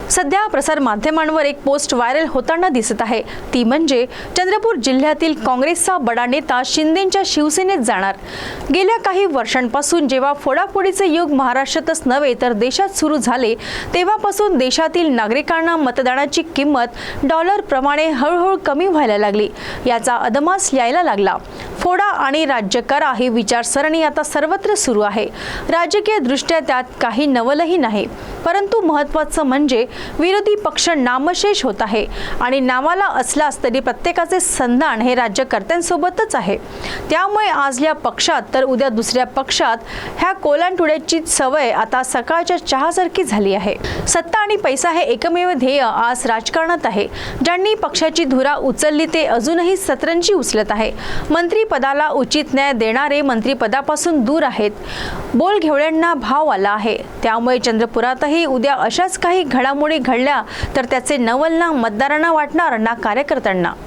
सध्या प्रसार माध्यमांवर एक पोस्ट व्हायरल होताना दिसत आहे। ती म्हणजे चंद्रपूर जिल्ह्यातील काँग्रेसचा बडा नेता शिंदेंच्या शिवसेनेत जाणार। गेल्या काही वर्षांपासून जेव्हा फोडाफोडीचे युग महाराष्ट्रातच नव्हे तर देशात सुरू झाले, तेव्हापासून देशातील नागरिकांना मतदानाची किंमत डॉलर प्रमाणे हळूहळू कमी व्हायला लागली। याचा अदमास यायला लागला। फोडा आणि राज्य करा ही विचारसरणी आता सर्वत्र सुरू आहे। राजकीय दृष्ट्या त्यात काही नवलही नाही, परंतु महत्त्वाचं म्हणजे विरोधी पक्ष नामशेष होत आहे आणि नावाला असलास तरी प्रत्येकाचे संधान हे राज्यकर्त्यांसोबतच आहे। त्यामुळे आज या पक्षात तर उद्या दुसऱ्या पक्षात ह्या कोलांटुड्याची सवय आता सकाळच्या चहासारखी झाली आहे। सत्ता आणि पैसा हे एकमेव ध्येय आज राजकारणात आहे। ज्यांनी पक्षाची धुरा उचलली ते अजूनही सतरंजी उचलत आहे। मंत्री पदाला उचित न्याय देणारे मंत्रिपदापासून दूर आहेत। बोलघेवड्यांना भाव आला आहे। त्यामुळे चंद्रपुरातही उद्या अशाच काही घडामोडी घडल्या तर त्याचे नवल ना मतदारांना वाटणार ना कार्यकर्त्यांना।